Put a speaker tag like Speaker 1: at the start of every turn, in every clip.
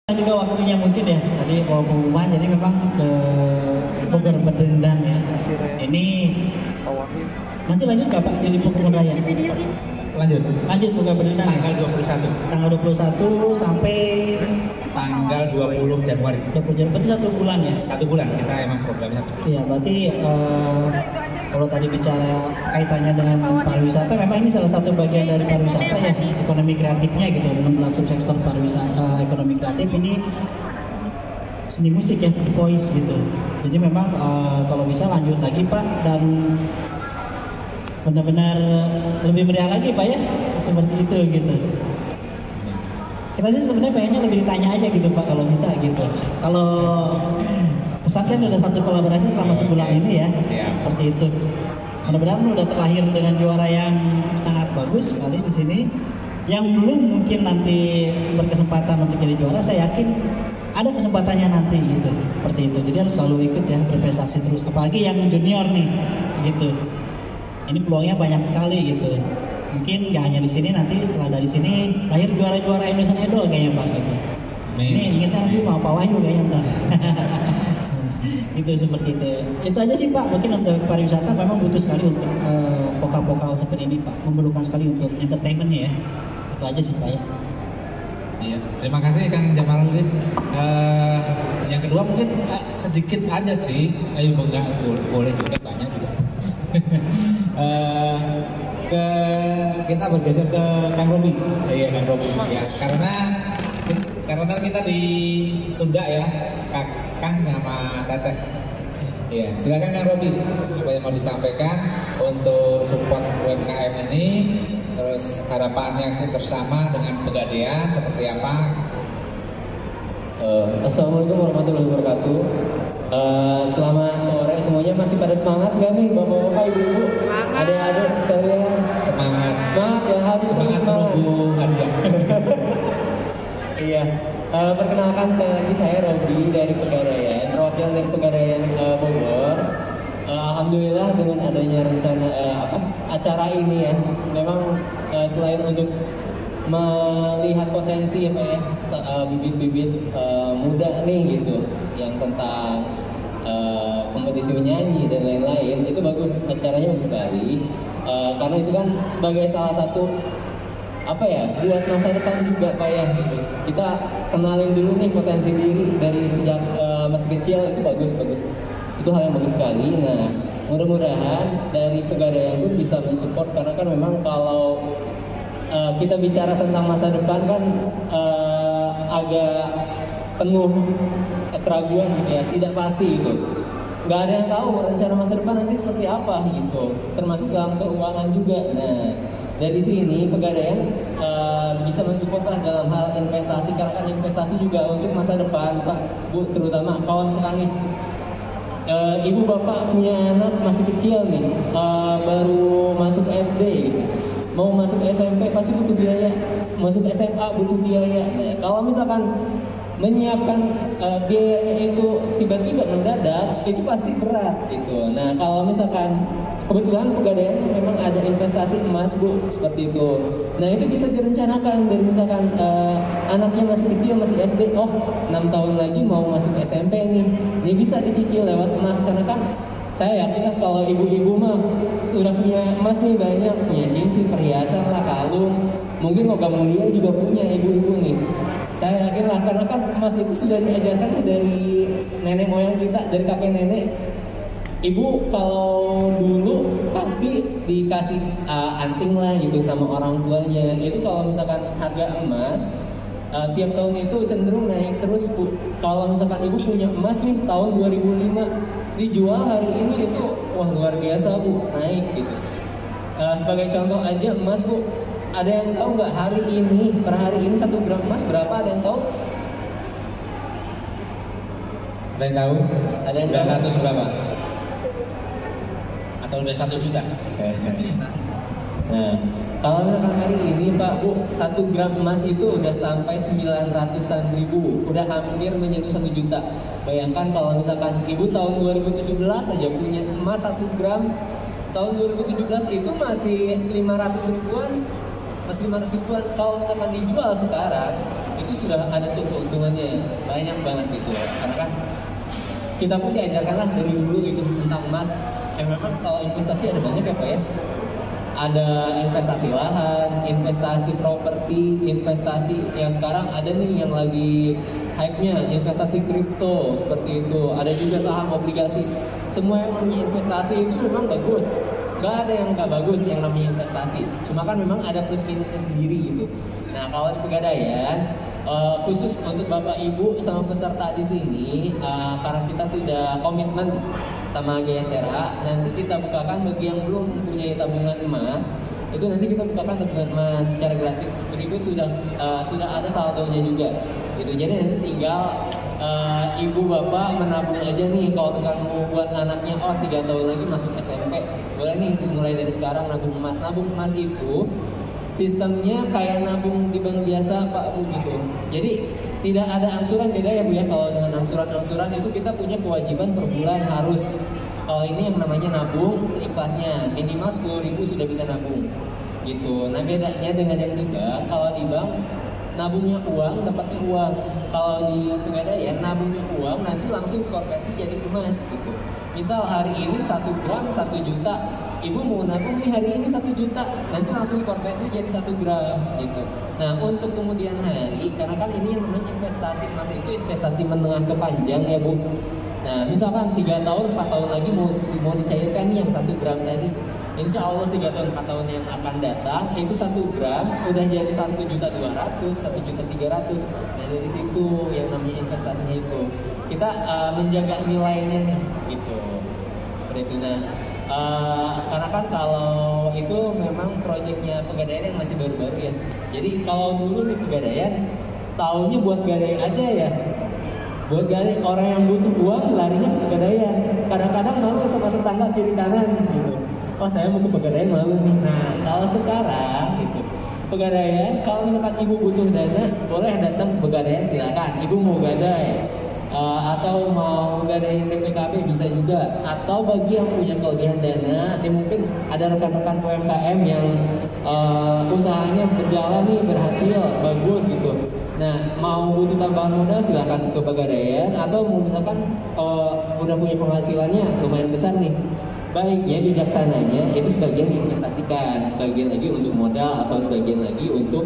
Speaker 1: Juga waktunya mungkin ya tadi mau pengumuman, jadi memang ke Bogor Berdendang ya. Ini nanti lanjut nggak Pak jadi Pokemon Raya? Lanjut Bogor Berdendang
Speaker 2: tanggal 21.
Speaker 1: Tanggal 21 sampai
Speaker 2: tanggal 20 Januari.
Speaker 1: 20 Januari, berarti 1 bulan ya?
Speaker 2: 1 bulan kita emang programnya 1 bulan.
Speaker 1: Iya, berarti kalau tadi bicara kaitannya dengan pariwisata, memang ini salah satu bagian dari pariwisata ya, ekonomi kreatifnya gitu, 16 subsektor pariwisata ekonomi kreatif ini seni musik ya, voice gitu. Jadi memang kalau bisa lanjut lagi Pak, dan benar-benar lebih meriah lagi Pak ya, seperti itu gitu. Kita sih sebenarnya pengennya lebih ditanya aja gitu Pak kalau bisa gitu. Kalau Pusat kan udah satu kolaborasi selama sebulan ini ya.
Speaker 2: Siap.
Speaker 1: Seperti itu. Mudah-mudahan udah terlahir dengan juara yang sangat bagus sekali di sini. Yang belum mungkin nanti berkesempatan untuk jadi juara, saya yakin ada kesempatannya nanti gitu. Seperti itu. Jadi harus selalu ikut ya, berprestasi terus. Apalagi yang junior nih, gitu. Ini peluangnya banyak sekali gitu. Mungkin gak hanya di sini, nanti setelah dari sini lahir juara-juara Indonesian Idol kayaknya Pak gitu. Ini ingetnya nanti mau Pak Wahyu kayaknya ntar. Gitu seperti itu. Itu aja sih Pak. Mungkin untuk pariwisata memang butuh sekali untuk vokal-vokal seperti ini Pak. Memerlukan sekali untuk entertainmentnya ya. Itu aja sih Pak ya.
Speaker 2: Iya, terima kasih Kang Jamaluddin. Yang kedua mungkin sedikit aja sih. Ayo enggak boleh juga banyak juga. Kita bergeser ke Kang Robi. Iya Kang Robi. Ya, karena kita di Sunda ya, Kang sama Teteh. Iya, silakan Kang Robi. Apa yang mau disampaikan untuk support UMKM ini, terus harapannya bersama dengan Pegadaian seperti apa?
Speaker 3: Assalamualaikum warahmatullahi wabarakatuh. Selamat sore semuanya, masih pada semangat nggak nih bapak-bapak, ibu-ibu, adik-adik sekalian?
Speaker 2: Semangat
Speaker 3: ya, harus
Speaker 2: semangat menunggu hadiah.
Speaker 3: Iya, perkenalkan sekali lagi saya Robi dari Pegadaian, perwakilan dari Pegadaian Bogor. Alhamdulillah dengan adanya rencana acara ini ya, memang selain untuk melihat potensi apa ya, bibit-bibit muda nih gitu, yang tentang kompetisi menyanyi dan lain-lain, itu bagus, acaranya bagus sekali. Karena itu kan sebagai salah satu apa ya, buat masa depan juga Pak ya gitu. Kita kenalin dulu nih potensi diri dari sejak masih kecil, itu bagus. Itu hal yang bagus sekali. Nah, mudah-mudahan dari Pegadaian pun bisa mensupport, karena kan memang kalau kita bicara tentang masa depan kan agak penuh keraguan gitu ya, tidak pasti gitu. Nggak ada yang tahu rencana masa depan nanti seperti apa gitu, termasuk dalam keuangan juga. Nah, dari sini Pegadaian bisa mensupport lah dalam hal investasi, karena kan investasi juga untuk masa depan Pak Bu, terutama kalau misalkan nih ibu bapak punya anak masih kecil nih, baru masuk SD gitu, mau masuk SMP pasti butuh biaya, masuk SMA butuh biaya. Nah, kalau misalkan menyiapkan biayanya itu tiba-tiba mendadak, itu pasti berat gitu. Nah, kalau misalkan kebetulan Pegadaian memang ada investasi emas Bu, seperti itu. Nah, itu bisa direncanakan dari misalkan anaknya masih kecil, masih SD, 6 tahun lagi mau masuk SMP nih, ini bisa dicicil lewat emas. Karena kan saya yakin lah kalau ibu-ibu mah sudah punya emas nih banyak, punya cincin, perhiasan lah, kalung, mungkin logam mulia juga punya ibu-ibu nih. Saya yakin lah, karena kan emas itu sudah diajarkan dari nenek moyang kita, dari kakek nenek. Ibu kalau dulu pasti dikasih anting lah gitu sama orang tuanya. Itu kalau misalkan harga emas tiap tahun itu cenderung naik terus Bu. Kalau misalkan ibu punya emas nih tahun 2005 dijual hari ini, itu wah luar biasa Bu, naik gitu. Sebagai contoh aja emas Bu, ada yang tahu nggak hari ini, per hari ini 1 gram emas berapa? Ada yang tahu?
Speaker 2: Ada yang tahu?
Speaker 3: Ada yang
Speaker 2: 900 berapa? Atau udah 1 juta?
Speaker 3: Nah, kalau misalkan hari ini Pak Bu, 1 gram emas itu udah sampai 900-an ribu, udah hampir menyentuh 1 juta. Bayangkan kalau misalkan ibu tahun 2017 aja punya emas 1 gram, tahun 2017 itu masih 500 ribuan. Kalau misalkan dijual sekarang itu sudah ada tuh keuntungannya banyak banget gitu ya. Karena kan kita pun diajarkanlah dari dulu itu tentang emas. Memang kalau investasi ada banyak ya Pak ya. Ada investasi lahan, investasi properti, investasi yang sekarang ada nih yang lagi hype-nya, investasi kripto seperti itu. Ada juga saham, obligasi. Semua yang namanya investasi itu memang bagus. Gak ada yang gak bagus yang namanya investasi. Cuma kan memang ada plus minusnya sendiri gitu. Nah kalau di Pegadaian, khusus untuk Bapak Ibu sama peserta di sini, karena kita sudah komitmen sama GSRA, nanti kita bukakan bagi yang belum mempunyai tabungan emas, itu nanti kita bukakan tabungan emas secara gratis. Berikut sudah ada saldonya juga. Gitu. Jadi nanti tinggal ibu bapak menabung aja nih. Kalau misalkan mau buat anaknya 3 tahun lagi masuk SMP, boleh nih mulai dari sekarang nabung emas. Nabung emas itu sistemnya kayak nabung di bank biasa Pak Bu gitu. Jadi tidak ada angsuran, beda ya Bu ya. Kalau dengan angsuran itu kita punya kewajiban per bulan harus. Kalau ini yang namanya nabung seikhlasnya, minimal 10.000 sudah bisa nabung gitu. Nah bedanya dengan yang di bank, kalau di bank nabungnya uang, dapatnya uang. Kalau di Pegadaian nabungnya uang, nanti langsung konversi jadi emas gitu. Misal hari ini 1 gram 1 juta, ibu mau nabung nih hari ini 1 juta, nanti langsung konversi jadi 1 gram gitu. Nah untuk kemudian hari, karena kan ini yang namanya investasi emas itu investasi menengah ke panjang ya Bu. Nah misalkan 3 tahun 4 tahun lagi mau dicairkan nih yang 1 gram tadi, insya Allah 3 tahun 4 tahun yang akan datang itu 1 gram udah jadi 1.200.000, 1.300.000. Nah dari situ yang namanya investasinya itu kita menjaga nilainya nih gitu. Seperti itu. Nah karena kan kalau itu memang proyeknya Pegadaian yang masih baru-baru ya. Jadi kalau dulu di Pegadaian taunya buat gadai aja ya. Buat gadai, orang yang butuh uang larinya ke Pegadaian. Kadang-kadang malu sama tetangga kiri kanan gitu. Oh saya mau ke Pegadaian malu nih. Nah kalau sekarang gitu Pegadaian, kalau misalkan ibu butuh dana boleh datang ke Pegadaian silakan. Ibu mau gadai atau mau gadain PPKP bisa juga. Atau bagi yang punya kelebihan dana, ini mungkin ada rekan-rekan UMKM yang usahanya berjalan nih berhasil bagus gitu. Nah mau butuh tambahan modal silakan ke Pegadaian. Atau misalkan udah punya penghasilannya lumayan besar nih, baiknya bijaksananya itu sebagian diinvestasikan, sebagian lagi untuk modal atau sebagian lagi untuk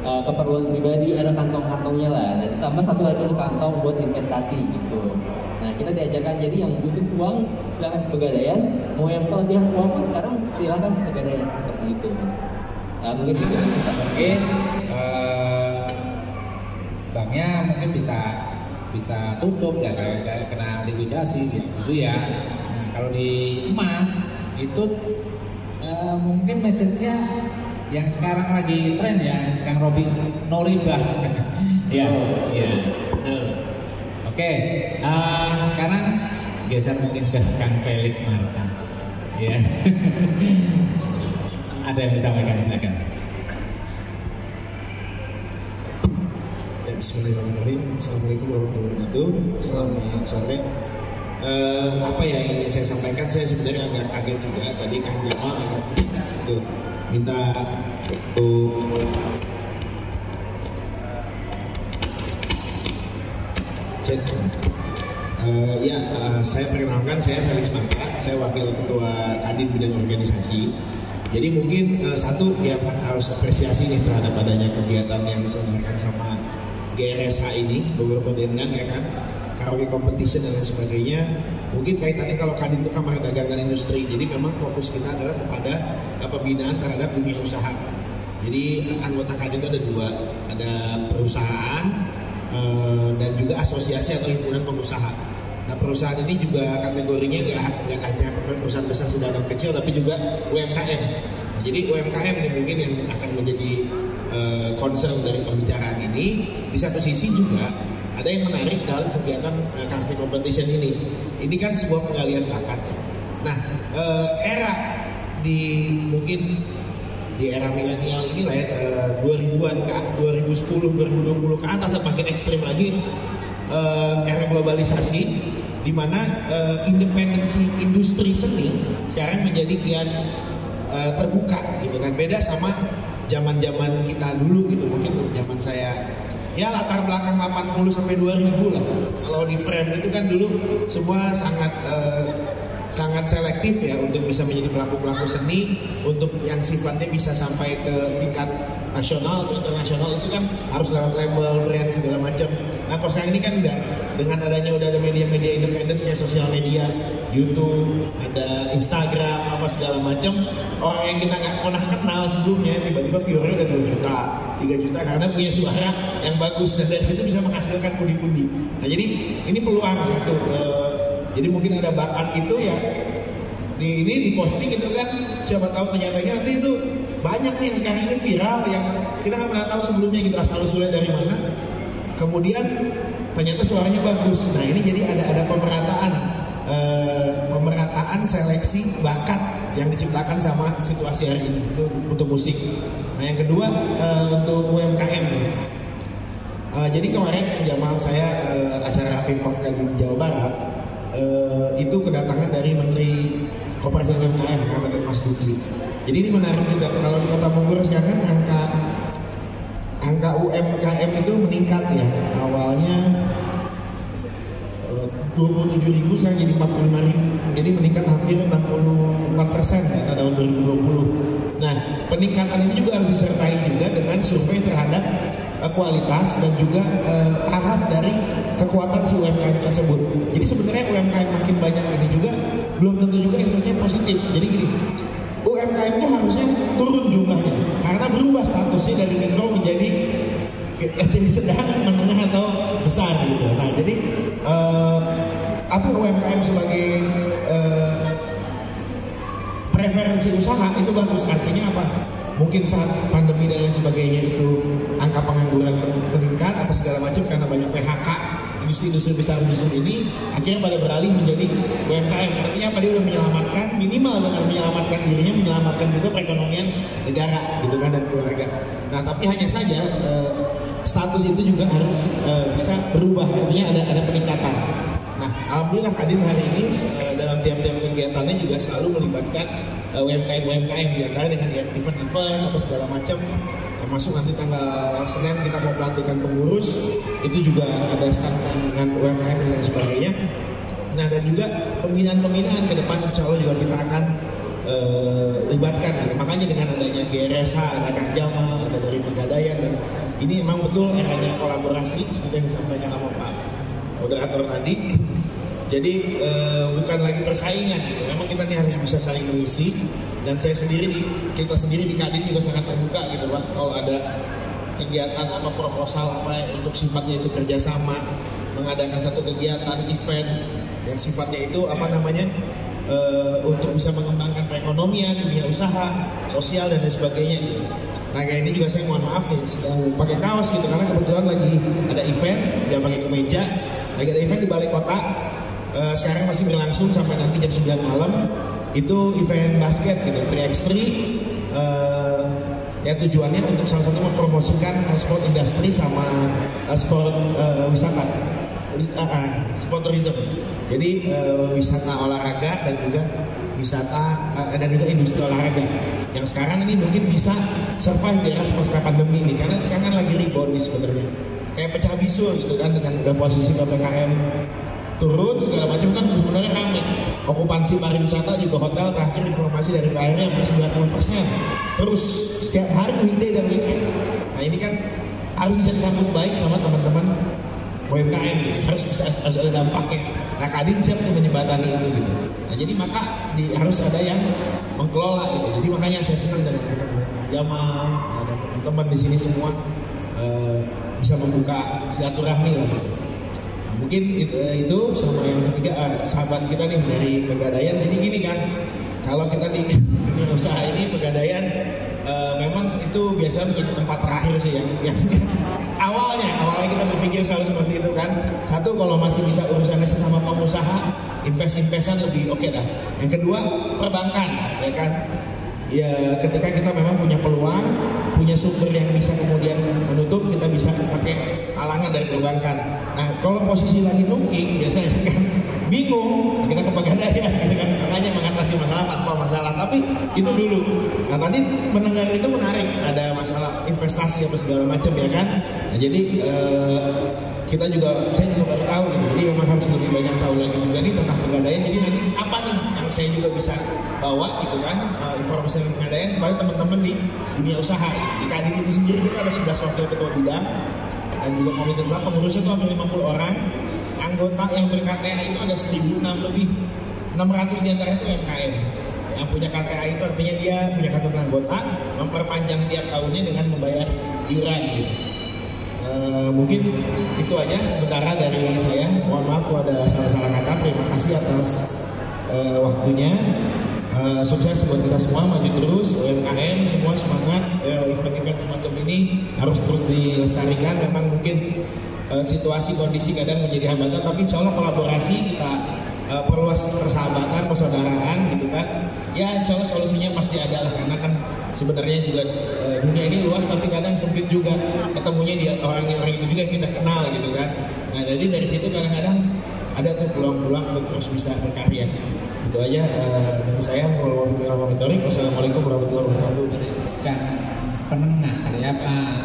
Speaker 3: keperluan pribadi, ada kantong-kantongnya lah. Nah tambah satu lagi kantong buat investasi gitu. Nah kita diajarkan jadi yang butuh uang silakan ke Pegadaian, mau yang kelebihan uang pun sekarang silakan ke Pegadaian seperti itu. Mungkin itu
Speaker 2: mungkin banknya mungkin bisa tutup ya kayak kena likuidasi gitu ya. Kalau di emas itu mungkin message-nya yang sekarang lagi tren ya, Kang Robi, no riba. Ya, iya. Oke, sekarang geser mungkin ke Kang Felix Marta. Ya. Ada yang disampaikan silakan.
Speaker 4: Ya, bismillahirrahmanirrahim. Assalamualaikum warahmatullahi wabarakatuh. Selamat sore. Apa yang ingin saya sampaikan, saya sebenarnya agak kaget juga tadi Kang Jamal agak gitu, minta cek. Saya perkenalkan, saya Felix Marta, saya wakil ketua Kadin bidang organisasi. Jadi mungkin satu ya harus apresiasi nih terhadap adanya kegiatan yang diselenggarakan sama GRSH ini, Bogor Podendang ya kan, karaoke competition dan lain sebagainya. Mungkin kaitannya kalau Kadin itu Kamar Dagang dan Industri, jadi memang fokus kita adalah kepada pembinaan terhadap dunia usaha. Jadi anggota Kadin itu ada 2, ada perusahaan dan juga asosiasi atau himpunan pengusaha. Nah perusahaan ini juga kategorinya nggak hanya perusahaan besar, sedang dan kecil, tapi juga UMKM. Nah, jadi UMKM ini mungkin yang akan menjadi concern dari pembicaraan ini. Di satu sisi juga ada yang menarik dalam kegiatan karaoke competition ini. Ini kan sebuah penggalian bakat. Nah, era mungkin di era milenial ini lah ya, 2000-an ke 2010, 2020 ke atas makin ekstrim lagi, era globalisasi di mana independensi industri seni sekarang menjadi kian terbuka gitu kan. Beda sama zaman-zaman kita dulu gitu, mungkin zaman saya ya latar belakang 80 sampai 2000 lah. Kalau di frame itu kan dulu semua sangat selektif ya untuk bisa menjadi pelaku-pelaku seni, untuk yang sifatnya bisa sampai ke tingkat nasional atau internasional itu kan harus lewat label, brand segala macam. Nah kalau sekarang ini kan enggak, dengan adanya udah ada media-media independen kayak sosial media, YouTube, ada Instagram, apa segala macam, orang yang kita nggak pernah kenal sebelumnya tiba-tiba viewernya udah 2 juta, 3 juta karena punya suara yang bagus dan dari situ bisa menghasilkan pundi-pundi. Nah jadi ini peluang satu. Jadi mungkin ada bakat itu ya di posting gitu kan, siapa tahu kenyataannya nanti itu banyak nih yang sekarang ini viral yang kita nggak pernah tahu sebelumnya gitu asal usulnya dari mana, kemudian ternyata suaranya bagus. Nah ini jadi ada pemerataan seleksi bakat yang diciptakan sama situasi hari ini itu untuk musik. Nah yang kedua untuk UMKM. Jadi kemarin zaman saya acara Pemprov di Jawa Barat itu kedatangan dari Menteri Koperasi dan UMKM, Kabupaten Mas Duki. Jadi ini menarik juga kalau di Kota Bogor sekarang angka UMKM itu meningkat ya. Awalnya 27.000 sekarang jadi 45.000. Jadi meningkat hampir 64% pada tahun 2020. Nah, peningkatan ini juga harus disertai juga dengan survei terhadap kualitas dan juga taraf dari kekuatan si UMKM tersebut. Jadi sebenarnya UMKM makin banyak ini juga belum tentu juga efeknya positif. Jadi gini, UMKM itu harusnya turun jumlahnya karena berubah statusnya dari mikro menjadi sedang, menengah atau besar gitu. Nah jadi apa UMKM sebagai preferensi usaha itu bagus. Artinya apa? Mungkin saat pandemi dan lain sebagainya itu angka pengangguran meningkat apa segala macam karena banyak PHK, industri-industri besar industri ini akhirnya pada beralih menjadi UMKM. Artinya apa? Dia udah menyelamatkan, minimal dengan menyelamatkan dirinya, menyelamatkan juga perekonomian negara gitu kan dan keluarga. Nah tapi hanya saja status itu juga harus bisa berubah, artinya ada peningkatan. Nah alhamdulillah Kadin hari ini dalam tiap-tiap kegiatannya juga selalu melibatkan UMKM diantara dengan event-event apa segala macam, termasuk nanti tanggal Senin kita mau pelantikan pengurus itu juga ada stand dengan UMKM dan lain sebagainya. Nah dan juga pembinaan ke depan insya Allah juga kita akan libatkan. Makanya dengan adanya GRSH, ada Kang Jamal, ada dari Pegadaian, dan ini memang betul eranya kolaborasi seperti yang disampaikan sama Pak moderator tadi. Jadi bukan lagi persaingan gitu. Memang kita nih harus bisa saling mengisi, dan kita sendiri di Kadin juga sangat terbuka gitu Pak. Kalau ada kegiatan apa proposal apa untuk sifatnya itu kerjasama, mengadakan satu kegiatan event yang sifatnya itu untuk bisa mengembangkan perekonomian, dunia usaha, sosial dan lain sebagainya. Nah kayak ini juga saya mohon maaf nih sedang pakai kaos gitu karena kebetulan lagi ada event, jangan pakai kemeja. Lagi ada event di Balai Kota. Sekarang masih berlangsung sampai nanti jam 9 malam. Itu event basket gitu, 3x3. Ya tujuannya untuk salah satu mempromosikan sport industri sama sport wisata, sport tourism. Jadi wisata olahraga dan juga industri olahraga yang sekarang ini mungkin bisa survive di era pasca pandemi ini karena sekarang lagi rebound nih sebenarnya. Kayak pecah bisul gitu kan dengan udah posisi PPKM turun segala macam kan sebenarnya rame. Okupansi pariwisata juga hotel terakhir informasi dari PRI hampir 90%. Terus setiap hari weekday dan weekend. Nah ini kan harus bisa disambut baik sama teman-teman UMKM gitu. Harus ada dampaknya. Nah Kadin siap untuk menjembatani itu gitu. Nah jadi maka harus ada yang mengelola itu. Jadi makanya saya senang dengan teman-teman Jamal, ada teman-teman di sini semua bisa membuka silaturahmi lah gitu. Mungkin itu sama yang ketiga sahabat kita nih dari Pegadaian. Jadi gini kan, kalau kita di dunia usaha ini Pegadaian memang itu biasa menjadi tempat terakhir sih yang awalnya kita berpikir selalu seperti itu kan. Satu, kalau masih bisa urusannya sesama pengusaha, investan lebih oke dah. Yang kedua, perbankan ya kan. Ya ketika kita memang punya peluang, punya sumber yang bisa kemudian menutup, kita bisa pakai halangan dari perbankan. Nah kalau posisi lagi nungking biasanya kan bingung, kita ke Pegadaian gitu kan, karena caranya mengatasi masalah tanpa masalah. Tapi itu dulu. Nah, tadi mendengar itu menarik, ada masalah investasi apa segala macam ya kan. Nah, jadi saya juga baru tahu gitu. Jadi memang harus lebih banyak tahu lagi juga nih tentang pegadaian. Jadi nanti apa nih yang saya juga bisa bawa gitu kan, informasi tentang pegadaian kepada teman-teman di dunia usaha. Di Kadin itu sendiri kita ada 11 wakil ketua bidang dan juga komite tetap, pengurusnya itu hampir 50 orang. Anggota yang ber-KTA itu ada 1.006 lebih. 600 diantara itu UMKM. Yang punya KTA itu artinya dia punya kartu anggota, memperpanjang tiap tahunnya dengan membayar iuran gitu. Mungkin itu aja sementara dari saya. Mohon maaf kalau ada salah-salah kata. Terima kasih atas waktunya. Sukses buat kita semua, maju terus. UMKM semua semangat. Event-event semacam ini harus terus dilestarikan. Memang mungkin situasi kondisi kadang menjadi hambatan, tapi insya Allah kolaborasi kita perluas persahabatan, persaudaraan gitu kan. Ya insya Allah solusinya pasti ada lah, karena kan sebenarnya juga dunia ini luas tapi kadang sempit juga, ketemunya di orang-orang itu juga yang kita kenal gitu kan. Nah jadi dari situ kadang-kadang ada tuh peluang-peluang untuk terus bisa berkarya. Itu aja dari saya. Wassalamualaikum warahmatullahi wabarakatuh.
Speaker 2: Kan penengah kali ya,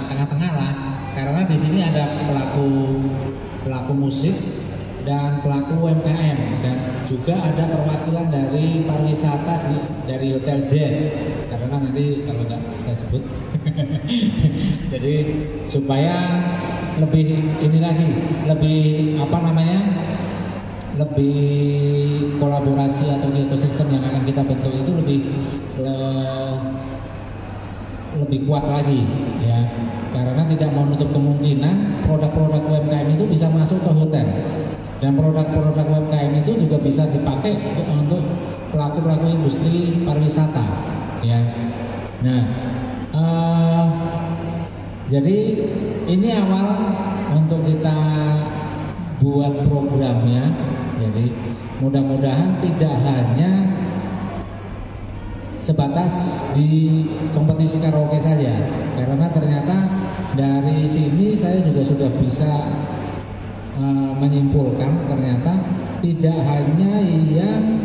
Speaker 2: tengah-tengah lah, karena di sini ada pelaku musik dan pelaku UMKM, dan juga ada perwakilan dari pariwisata dari Hotel Zest, karena nanti kalau nggak saya sebut jadi supaya lebih ini lagi, lebih lebih kolaborasi atau ekosistem yang akan kita bentuk itu lebih kuat lagi ya, karena tidak menutup kemungkinan produk-produk UMKM itu bisa masuk ke hotel. Dan produk-produk UMKM itu juga bisa dipakai untuk pelaku-pelaku industri pariwisata, ya. Nah, jadi ini awal untuk kita buat programnya. Jadi mudah-mudahan tidak hanya sebatas di kompetisi karaoke saja, karena ternyata dari sini saya juga sudah bisa menyimpulkan ternyata tidak hanya yang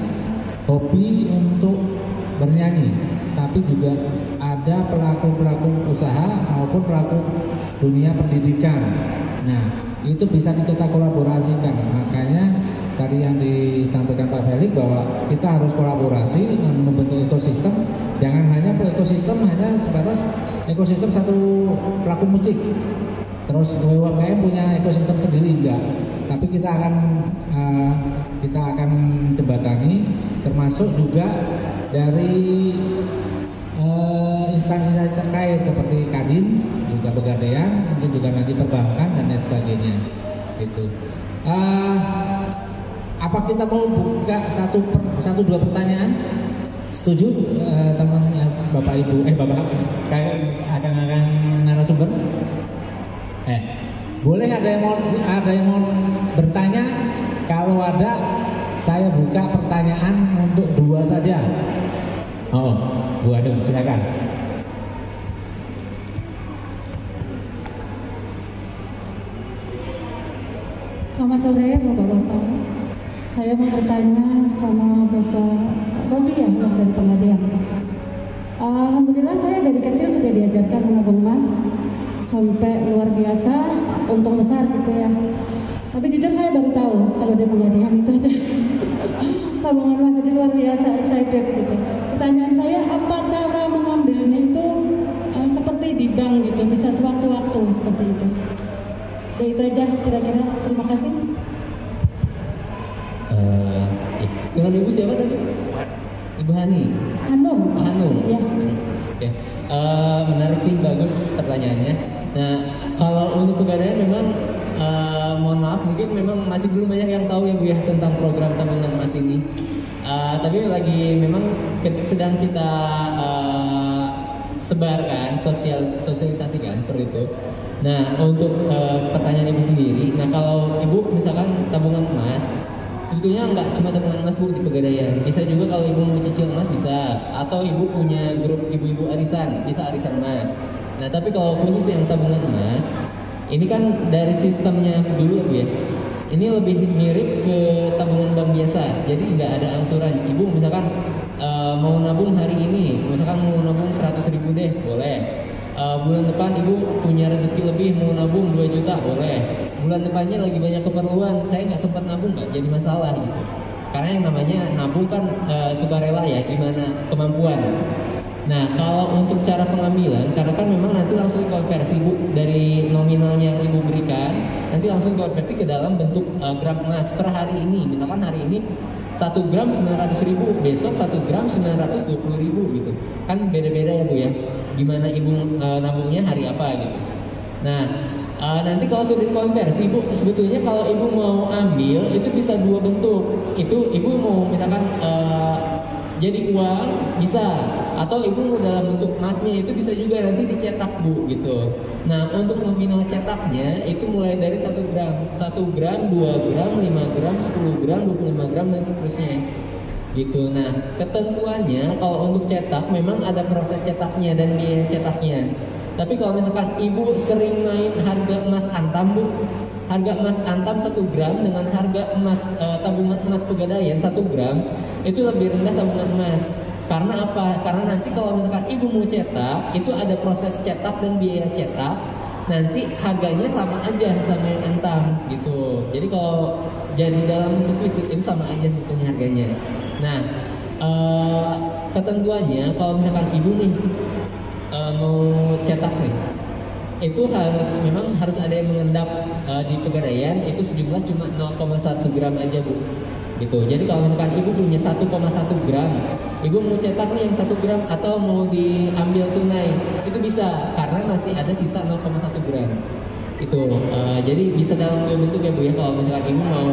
Speaker 2: hobi untuk bernyanyi, tapi juga ada pelaku-pelaku usaha maupun pelaku dunia pendidikan. Nah, itu bisa kita kolaborasikan. Makanya tadi yang disampaikan Pak Felix bahwa kita harus kolaborasi dan membentuk ekosistem. Jangan hanya ekosistem hanya sebatas ekosistem satu pelaku musik. Terus UMKM punya ekosistem sendiri enggak, tapi kita akan jembatani, termasuk juga dari instansi terkait seperti Kadin, juga Pegadaian, mungkin juga nanti perbankan dan lain sebagainya. Gitu. Apa kita mau buka satu dua pertanyaan? Setuju teman Bapak Ibu, Bapak akan narasumber? Boleh ada yang mau bertanya? Kalau ada, saya buka pertanyaan untuk 2 saja. Oh, Bu Adem, silakan.
Speaker 5: Selamat sore Bapak-Bapak. Saya mau bertanya sama Bapak Robi ya, dari Pegadaian. Alhamdulillah saya dari kecil sudah diajarkan menabung emas sampai luar biasa, untung besar gitu ya. Tapi jujur saya baru tahu kalau di Pegadaian itu ada tabungan emas, jadi luar biasa excited gitu. Pertanyaan saya, apa cara mengambilnya itu seperti di bank gitu, bisa sewaktu-waktu seperti itu? Ya itu aja kira-kira. Terima kasih.
Speaker 3: Dengan Ibu siapa tadi? Ibu Hani.
Speaker 5: Hanum. Ya.
Speaker 3: Ya. Menarik sih, bagus pertanyaannya. Nah, kalau untuk Pegadaian memang mohon maaf mungkin memang masih belum banyak yang tahu ya Bu ya tentang program tabungan emas ini. Tapi lagi memang sedang kita sebarkan, sosialisasikan seperti itu. Nah, untuk pertanyaan Ibu sendiri, nah kalau Ibu misalkan tabungan emas, sebetulnya nggak cuma tabungan emas Bu di Pegadaian, bisa juga kalau Ibu mau cicil emas bisa, atau Ibu punya grup ibu-ibu arisan, bisa arisan emas. Nah, tapi kalau khusus yang tabungan emas, ini kan dari sistemnya dulu ya Bu ya, ini lebih mirip ke tabungan bank biasa. Jadi nggak ada angsuran. Ibu misalkan mau nabung hari ini, misalkan mau nabung 100.000 deh, boleh. Bulan depan ibu punya rezeki lebih, mau nabung 2 juta, boleh. Bulan depannya lagi banyak keperluan, saya nggak sempat nabung, nggak jadi masalah gitu. Karena yang namanya nabung kan sukarela ya, gimana kemampuan. Nah, kalau untuk cara pengambilan, karena kan memang nanti langsung konversi Bu dari nominalnya yang Ibu berikan, nanti langsung konversi ke dalam bentuk gram emas per hari ini. Misalkan hari ini 1 gram 900.000, besok 1 gram 920.000 gitu. Kan beda-beda ya Bu ya. Gimana Ibu nabungnya hari apa gitu. Nah, nanti kalau sudah dikonversi, Ibu sebetulnya kalau Ibu mau ambil itu bisa 2 bentuk. Itu Ibu mau misalkan jadi uang bisa, atau Ibu mau dalam bentuk emasnya itu bisa juga nanti dicetak Bu gitu. Nah, untuk nominal cetaknya itu mulai dari 1 gram, 1 gram, 2 gram, 5 gram, 10 gram, 25 gram dan seterusnya gitu. Nah, ketentuannya kalau untuk cetak memang ada proses cetaknya dan biaya cetaknya. Tapi kalau misalkan Ibu sering main harga emas antam Bu, harga emas antam 1 gram dengan harga emas tabungan emas Pegadaian 1 gram itu lebih rendah tabungan emas. Karena apa? Karena nanti kalau misalkan Ibu mau cetak, itu ada proses cetak dan biaya cetak. Nanti harganya sama aja sama yang antam gitu. Jadi kalau jadi dalam bentuk fisik itu sama aja sebetulnya harganya. Nah, ketentuannya kalau misalkan Ibu nih mau cetak nih, itu memang harus ada yang mengendap di Pegadaian itu sejumlah cuma 0,1 gram aja Bu gitu. Jadi kalau misalkan Ibu punya 1,1 gram, Ibu mau cetak nih yang 1 gram atau mau diambil tunai, itu bisa karena masih ada sisa 0,1 gram itu. Jadi bisa dalam 2 bentuk ya Bu ya. Kalau misalkan Ibu mau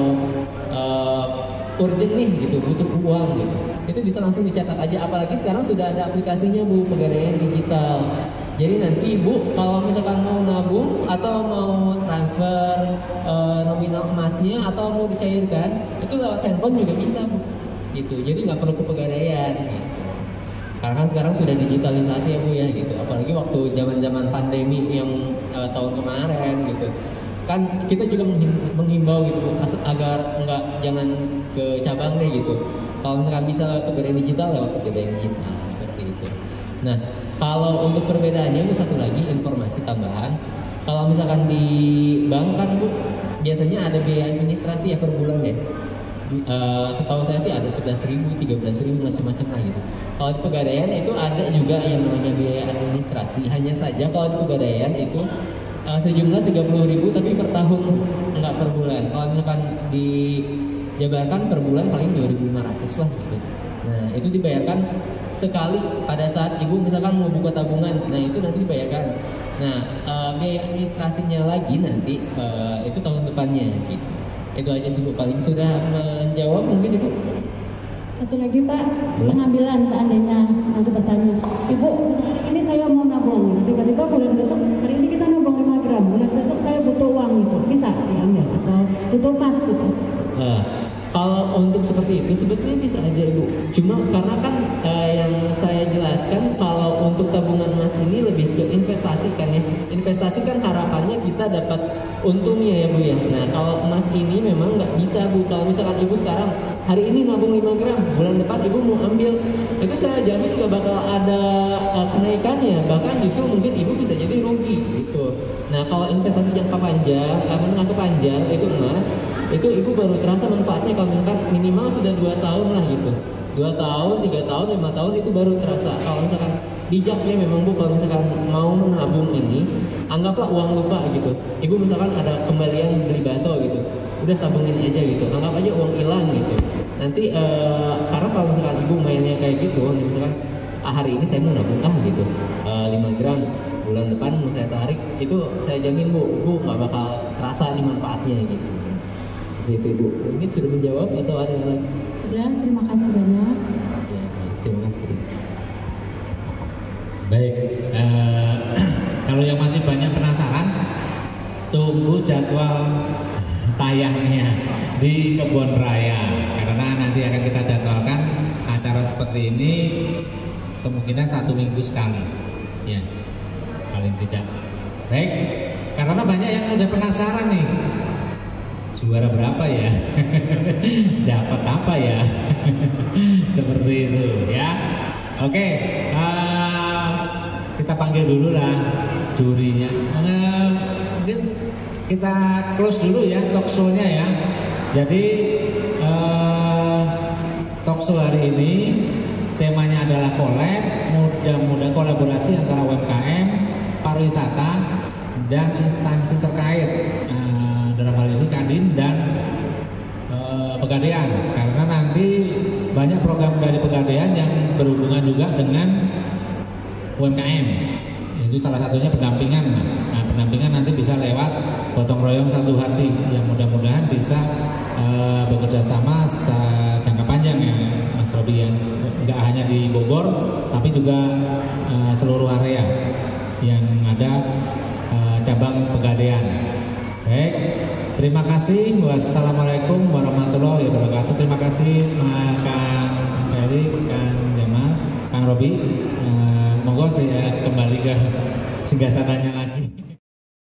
Speaker 3: urgent nih gitu, butuh uang gitu, itu bisa langsung dicetak aja. Apalagi sekarang sudah ada aplikasinya Bu, Pegadaian Digital. Jadi nanti Ibu kalau misalkan mau nabung atau mau transfer nominal emasnya atau mau dicairkan, itu lewat handphone juga bisa Bu gitu. Jadi nggak perlu ke Pegadaian gitu. Karena kan sekarang sudah digitalisasi ya Bu ya gitu. Apalagi waktu zaman-zaman pandemi yang tahun kemarin gitu. Kan kita juga menghimbau gitu Bu, agar jangan ke cabang deh gitu. Kalau misalkan bisa lewat Pegadaian Digital, lewat Pegadaian Digital seperti itu. Nah, kalau untuk perbedaannya itu satu lagi informasi tambahan. Kalau misalkan di bank kan Bu, biasanya ada biaya administrasi ya per bulan ya. Setahu saya sih ada 11.000, 13.000 macam-macam lah gitu. Kalau di Pegadaian itu ada juga yang namanya biaya administrasi. Hanya saja kalau di Pegadaian itu sejumlah 30.000 tapi per tahun, enggak per bulan. Kalau misalkan dijabarkan per bulan paling 2.500 lah gitu. Nah, itu dibayarkan sekali pada saat Ibu misalkan mau buka tabungan. Nah, itu nanti dibayarkan. Nah, biaya administrasinya lagi nanti itu tahun depannya gitu. Itu aja sih Bu, paling sudah menjawab mungkin Ibu.
Speaker 5: Satu lagi Pak, pengambilan seandainya nanti bertanya, Ibu ini saya mau nabung, tiba-tiba bulan besok, hari ini kita nabung 5 gram, bulan besok saya butuh uang gitu, bisa diambil atau butuh emas gitu?
Speaker 3: Kalau untuk seperti itu sebetulnya bisa aja Ibu. Cuma karena kan yang saya jelaskan kalau untuk tabungan emas ini lebih ke investasi kan ya. Investasi kan harapannya kita dapat untungnya ya Bu ya. Nah kalau emas ini memang nggak bisa Bu. Kalau misalkan Ibu sekarang hari ini nabung 5 gram, bulan depan Ibu mau ambil, itu saya jamin nggak bakal ada kenaikannya. Bahkan justru mungkin Ibu bisa jadi rugi gitu. Nah kalau investasi jangka panjang, menengah ke panjang itu emas, itu Ibu baru terasa manfaatnya kalau misalkan minimal sudah 2 tahun lah gitu. 2 tahun, 3 tahun, 5 tahun itu baru terasa. Kalau misalkan bijaknya memang Bu, kalau misalkan mau menabung ini, anggaplah uang lupa gitu. Ibu misalkan ada kembalian beli bakso gitu, udah tabungin aja gitu. Anggap aja uang hilang gitu. Nanti karena kalau misalkan Ibu mainnya kayak gitu, misalkan hari ini saya mau nabung gitu, 5 gram. Bulan depan mau saya tarik, itu saya jamin Bu nggak bakal terasa nih manfaatnya gitu. Gitu Bu, mungkin sudah menjawab atau ada lagi?
Speaker 5: Sudah, terima kasih banyak.
Speaker 3: Ya, terima kasih.
Speaker 2: Baik, kalau yang masih banyak penasaran, tunggu jadwal tayangnya di Kebun Raya, karena nanti akan kita jadwalkan acara seperti ini kemungkinan 1 minggu sekali, ya paling tidak. Baik, karena banyak yang udah penasaran nih. juara berapa ya? Dapat apa ya? Seperti itu ya. Oke, kita panggil dulu lah jurinya. Mungkin kita close dulu ya talk show-nya ya. Jadi talk show hari ini temanya adalah collab, mudah-mudahan kolaborasi antara UMKM, pariwisata, dan instansi terkait. Dalam hal ini Kadin dan Pegadaian, karena nanti banyak program dari Pegadaian yang berhubungan juga dengan UMKM. Itu salah satunya pendampingan. Nah, pendampingan nanti bisa lewat gotong royong satu hati yang mudah-mudahan bisa bekerja sama jangka panjang ya Mas Robi ya. Nggak hanya di Bogor tapi juga seluruh area yang ada cabang Pegadaian. Baik, terima kasih. Wassalamualaikum warahmatullahi wabarakatuh. Terima kasih Kang Ferry, Kang Jamal, Kang Robi. Monggo saya kembali ke singgasananya